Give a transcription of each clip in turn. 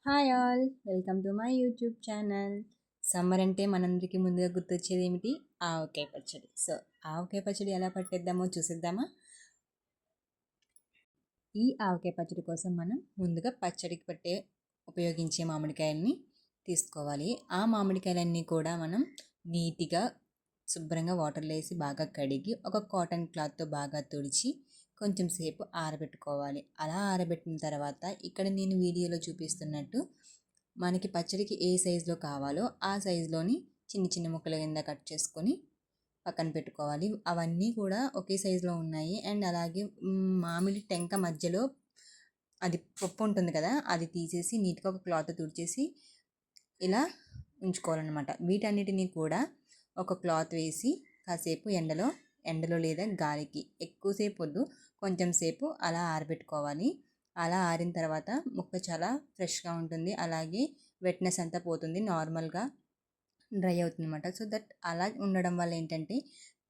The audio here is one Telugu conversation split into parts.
Hi all, welcome to my YouTube channel. Summer అంటే మనందరికీ ముందుగా గుర్తొచ్చేది ఏమిటి? ఆవకాయ పచ్చడి. సో ఆవకాయ పచ్చడి ఎలా పట్టేద్దామో చూసేద్దామా? ఈ ఆవకాయ పచ్చడి కోసం మనం ముందుగా పచ్చడికి ఉపయోగించే మామిడికాయల్ని తీసుకోవాలి. ఆ మామిడికాయలన్నీ కూడా మనం నీట్గా శుభ్రంగా వాటర్లో వేసి బాగా కడిగి ఒక కాటన్ క్లాత్తో బాగా తుడిచి కొంచెం సేపు ఆరబెట్టుకోవాలి. అలా ఆరబెట్టిన తర్వాత ఇక్కడ నేను వీడియోలో చూపిస్తున్నట్టు మనకి పచ్చడికి ఏ సైజులో కావాలో ఆ సైజులోని చిన్న చిన్న ముక్కల కింద కట్ చేసుకొని పక్కన పెట్టుకోవాలి. అవన్నీ కూడా ఒకే సైజులో ఉన్నాయి. అండ్ అలాగే మామిడి టెంక మధ్యలో అది పప్పు ఉంటుంది కదా, అది తీసేసి నీట్గా ఒక క్లాత్ తుడిచేసి ఇలా ఉంచుకోవాలన్నమాట. వీటన్నిటినీ కూడా ఒక క్లాత్ వేసి కాసేపు ఎండలో లేదా గాలికి ఎక్కువసేపు వద్దు, కొంచెం సేపు అలా ఆరబెట్టుకోవాలి. అలా ఆరిన తర్వాత ముక్క చాలా ఫ్రెష్గా ఉంటుంది, అలాగే వెట్నెస్ అంతా పోతుంది, నార్మల్గా డ్రై అవుతుంది అనమాట. సో దట్ అలా ఉండడం వల్ల ఏంటంటే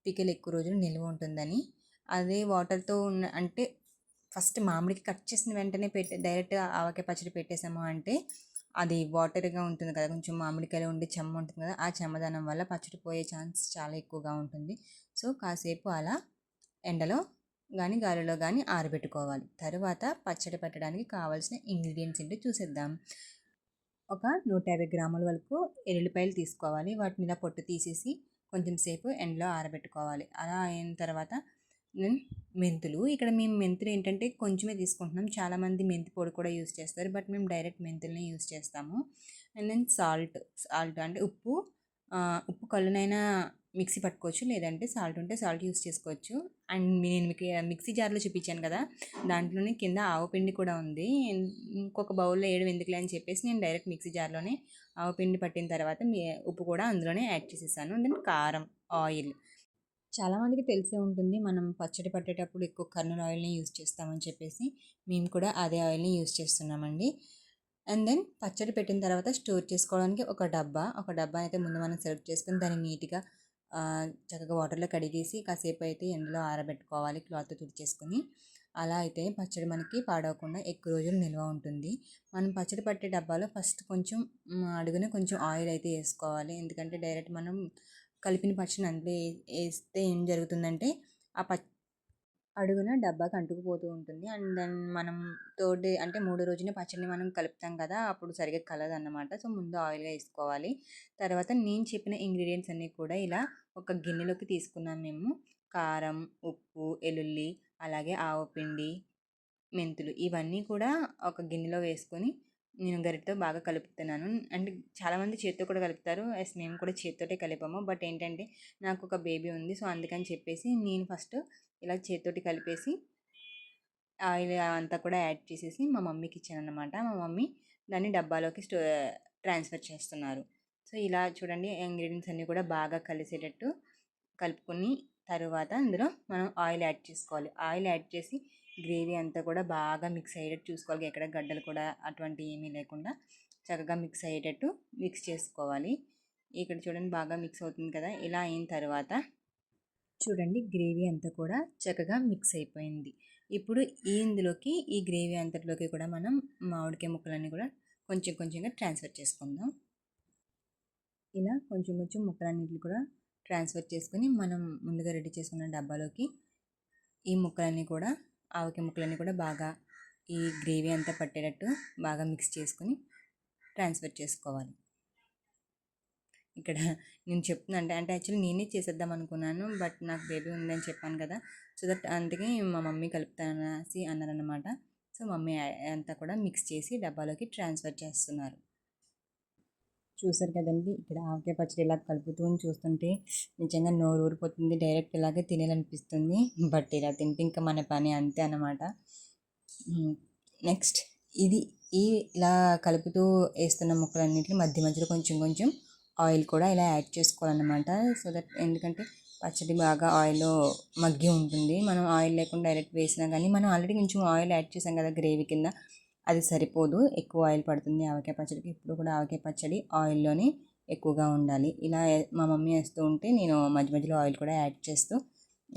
పికిల్ ఎక్కువ రోజులు నిల్వ ఉంటుందని. అదే వాటర్తో అంటే ఫస్ట్ మామిడికి కట్ చేసిన వెంటనే డైరెక్ట్గా ఆవకాయ పచ్చడి పెట్టేసాము అంటే అది వాటర్గా ఉంటుంది కదా, కొంచెం మామిడికాయలో ఉండే చెమ్మ ఉంటుంది కదా, ఆ చెమ్మదనం వల్ల పచ్చడి పోయే ఛాన్స్ చాలా ఎక్కువగా ఉంటుంది. సో కాసేపు అలా ఎండలో కానీ గాలిలో కానీ ఆరబెట్టుకోవాలి. తర్వాత పచ్చడి పెట్టడానికి కావాల్సిన ఇంగ్రీడియంట్స్ ఏంటో చూసేద్దాం. ఒక 150 గ్రాముల వరకు ఎల్లుల్లిపాయలు తీసుకోవాలి. వాటిని ఇలా పొట్టు తీసేసి కొంచెం సేపు ఎండలో ఆరబెట్టుకోవాలి. అలా అయిన తర్వాత మెంతులు, ఇక్కడ మేము మెంతులు ఏంటంటే కొంచెమే తీసుకుంటున్నాం. చాలామంది మెంతి పొడి కూడా యూస్ చేస్తారు, బట్ మేము డైరెక్ట్ మెంతుల్ని యూస్ చేస్తాము. అండ్ దెన్ సాల్ట్ అంటే ఉప్పు కళ్ళునైనా మిక్సీ పట్టుకోవచ్చు, లేదంటే సాల్ట్ ఉంటే సాల్ట్ యూస్ చేసుకోవచ్చు. అండ్ నేను మీకు మిక్సీ జార్లో చూపించాను కదా, దాంట్లోనే కింద ఆవపిండి కూడా ఉంది. ఇంకొక బౌల్లో వేయడం ఎందుకులే అని చెప్పేసి నేను డైరెక్ట్ మిక్సీ జార్లోనే ఆవపిండి పట్టిన తర్వాత ఉప్పు కూడా అందులోనే యాడ్ చేసేసాను. దెన్ కారం, ఆయిల్. చాలామందికి తెలిసే ఉంటుంది, మనం పచ్చడి పట్టేటప్పుడు ఎక్కువ కర్నూలు ఆయిల్ని యూస్ చేస్తామని చెప్పేసి మేము కూడా అదే ఆయిల్ని యూస్ చేస్తున్నామండి. అండ్ దెన్ పచ్చడి పెట్టిన తర్వాత స్టోర్ చేసుకోవడానికి ఒక డబ్బా అయితే ముందు మనం సెలెక్ట్ చేసుకుని దాన్ని నీట్గా చక్కగా వాటర్లో కడిగేసి కాసేపు అయితే ఎండలో ఆరబెట్టుకోవాలి క్లాత్ తుడిచేసుకొని. అలా అయితే పచ్చడి మనకి పాడవకుండా ఎక్కువ రోజులు నిల్వ ఉంటుంది. మనం పచ్చడి పట్టే డబ్బాలో ఫస్ట్ కొంచెం అడుగున కొంచెం ఆయిల్ అయితే వేసుకోవాలి, ఎందుకంటే డైరెక్ట్ మనం కలిపిన పచ్చడిని అందులో వేస్తే ఏం జరుగుతుందంటే ఆ అడుగున డబ్బాకి అంటుకుపోతూ ఉంటుంది. అండ్ దెన్ మనం థర్డ్ డే అంటే మూడో రోజున పచ్చడిని మనం కలుపుతాం కదా, అప్పుడు సరిగ్గా కలదన్నమాట. సో ముందు ఆయిల్ వేసుకోవాలి. తర్వాత నేను చెప్పిన ఇంగ్రీడియంట్స్ అన్నీ కూడా ఇలా ఒక గిన్నెలోకి తీసుకున్నాం మేము. కారం, ఉప్పు, ఎల్లుల్లి, అలాగే ఆవపిండి, మెంతులు ఇవన్నీ కూడా ఒక గిన్నెలో వేసుకొని నేను గరిటతో బాగా కలుపుతున్నాను. అండ్ చాలామంది చేత్తో కూడా కలుపుతారు. మేము కూడా చేత్తోటే కలిపాము, బట్ ఏంటంటే నాకు ఒక బేబీ ఉంది, సో అందుకని చెప్పేసి నేను ఫస్ట్ ఇలా చేత్తోటి కలిపేసి ఆయిల్ అంతా కూడా యాడ్ చేసేసి మా మమ్మీకి ఇచ్చాను అనమాట. మా మమ్మీ దాన్ని డబ్బాలోకి ట్రాన్స్ఫర్ చేస్తున్నారు. సో ఇలా చూడండి, ఇంగ్రీడియంట్స్ అన్నీ కూడా బాగా కలిసేటట్టు కలుపుకొని తర్వాత అందులో మనం ఆయిల్ యాడ్ చేసుకోవాలి. ఆయిల్ యాడ్ చేసి గ్రేవీ అంతా కూడా బాగా మిక్స్ అయ్యేటట్టు చూసుకోవాలి. ఎక్కడ గడ్డలు కూడా అటువంటివి ఏమీ లేకుండా చక్కగా మిక్స్ అయ్యేటట్టు మిక్స్ చేసుకోవాలి. ఇక్కడ చూడండి బాగా మిక్స్ అవుతుంది కదా. ఇలా అయిన తర్వాత చూడండి గ్రేవీ అంతా కూడా చక్కగా మిక్స్ అయిపోయింది. ఇప్పుడు ఇందులోకి ఈ గ్రేవీ అంతటిలోకి కూడా మనం మామిడికాయ ముక్కలన్నీ కూడా కొంచెం కొంచెంగా ట్రాన్స్ఫర్ చేసుకుందాం. ఇలా కొంచెం కొంచెం ముక్కలన్నిటిని కూడా ట్రాన్స్ఫర్ చేసుకొని మనం ముందుగా రెడీ చేసుకున్న డబ్బాలోకి ఈ ముక్కలన్నీ కూడా ఆవకాయ ముక్కలన్నీ కూడా బాగా ఈ గ్రేవీ అంతా పట్టేటట్టు బాగా మిక్స్ చేసుకొని ట్రాన్స్ఫర్ చేసుకోవాలి. ఇక్కడ నేను చెప్తున్నా అంటే యాక్చువల్లీ నేనే చేసేద్దాం అనుకున్నాను, బట్ నాకు బేబీ ఉందని చెప్పాను కదా, సో దట్ అందుకే మా మమ్మీ కలుపుతానసి అన్నారనమాట. సో మమ్మీ అంతా కూడా మిక్స్ చేసి డబ్బాలోకి ట్రాన్స్ఫర్ చేస్తున్నారు. చూసారు కదండి, ఇక్కడ ఆవకాయ పచ్చడి ఇలా కలుపుతూ చూస్తుంటే నిజంగా నోరు ఊరిపోతుంది, డైరెక్ట్ ఇలాగే తినాలనిపిస్తుంది. బట్ ఇలా తింటే ఇంకా మన పని అంతే అన్నమాట. నెక్స్ట్ ఇది ఇలా కలుపుతూ వేస్తున్న ముక్కలన్నింటినీ మధ్య మధ్యలో కొంచెం కొంచెం ఆయిల్ కూడా ఇలా యాడ్ చేసుకోవాలన్నమాట. సో దట్ ఎందుకంటే పచ్చడి బాగా ఆయిల్లో మగ్గి ఉంటుంది. మనం ఆయిల్ లేకుండా డైరెక్ట్ వేసినా కానీ మనం ఆల్రెడీ కొంచెం ఆయిల్ యాడ్ చేసాం కదా గ్రేవీ కింద, అది సరిపోదు, ఎక్కువ ఆయిల్ పడుతుంది ఆవకాయ పచ్చడికి. ఇప్పుడు కూడా ఆవకాయ పచ్చడి ఆయిల్లోనే ఎక్కువగా ఉండాలి. ఇలా మా మమ్మీ వేస్తూ ఉంటే నేను మధ్య మధ్యలో ఆయిల్ కూడా యాడ్ చేస్తూ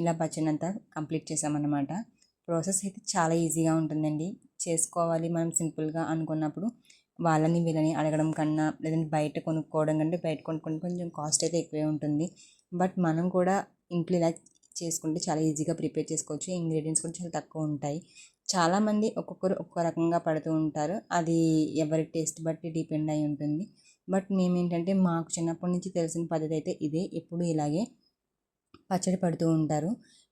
ఇలా పచ్చడిని అంతా కంప్లీట్ చేసామన్నమాట. ప్రాసెస్ అయితే చాలా ఈజీగా ఉంటుందండి, చేసుకోవాలి మనం సింపుల్గా అనుకున్నప్పుడు వాళ్ళని వీళ్ళని అడగడం కన్నా లేదంటే బయట కొనుక్కోవడం కంటే బయట కొనుక్కొని కొంచెం కాస్ట్ అయితే ఎక్కువే ఉంటుంది. బట్ మనం కూడా ఇంట్లో ఇలా చేసుకుంటే చాలా ఈజీగా ప్రిపేర్ చేసుకోవచ్చు. ఇంగ్రీడియంట్స్ కూడా చాలా తక్కువ ఉంటాయి. చాలామంది ఒక్కొక్కరు ఒక్కో రకంగా పడుతూ ఉంటారు. అది ఎవరి టేస్ట్ బట్టి డిపెండ్ అయి ఉంటుంది. బట్ మేమేంటంటే మాకు చిన్నప్పటి నుంచి తెలిసిన పద్ధతి అయితే ఇదే. ఎప్పుడు ఇలాగే పచ్చడి పడుతూ ఉంటారు.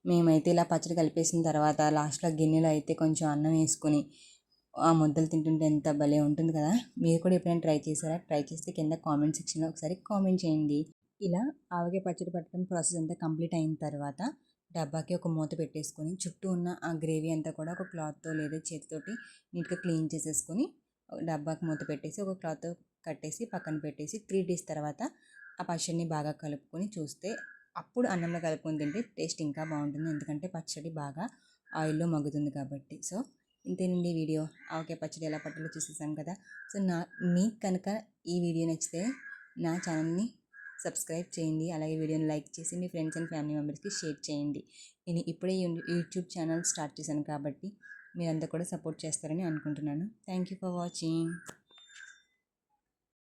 మేమైతే ఇలా పచ్చడి కలిపేసిన తర్వాత లాస్ట్లో గిన్నెలో అయితే కొంచెం అన్నం వేసుకొని ఆ ముద్దలు తింటుంటే ఎంత భలే ఉంటుంది కదా. మీరు కూడా ఎప్పుడైనా ట్రై చేశారా? ట్రై చేస్తే కింద కామెంట్ సెక్షన్లో ఒకసారి కామెంట్ చేయండి. ఇలా ఆవకాయ పచ్చడి పట్టడం ప్రాసెస్ అంతా కంప్లీట్ అయిన తర్వాత డబ్బాకి ఒక మూత పెట్టేసుకొని చుట్టూ ఉన్న ఆ గ్రేవీ అంతా కూడా ఒక క్లాత్తో లేదా చేతితోటి నీట్గా క్లీన్ చేసేసుకొని డబ్బాకి మూత పెట్టేసి ఒక క్లాత్తో కట్టేసి పక్కన పెట్టేసి 3 days తర్వాత ఆ పచ్చడిని బాగా కలుపుకొని చూస్తే అప్పుడు అన్నంలో కలుపుకొని తింటే టేస్ట్ ఇంకా బాగుంటుంది. ఎందుకంటే పచ్చడి బాగా ఆయిల్లో మగ్గుతుంది కాబట్టి. సో ఇంతేనండి వీడియో. ఆవకాయ పచ్చడి ఎలా పట్టాలో చూసేసాం కదా. సో మీకు కనుక ఈ వీడియో నచ్చితే నా ఛానల్ని సబ్స్క్రైబ్ చేయండి. అలాగే వీడియోని లైక్ చేసి మీ ఫ్రెండ్స్ అండ్ ఫ్యామిలీ మెంబర్స్కి షేర్ చేయండి. నేను ఇప్పుడే యూట్యూబ్ ఛానల్ స్టార్ట్ చేశాను కాబట్టి మీరంతా కూడా సపోర్ట్ చేస్తారని అనుకుంటున్నాను. Thank you for watching.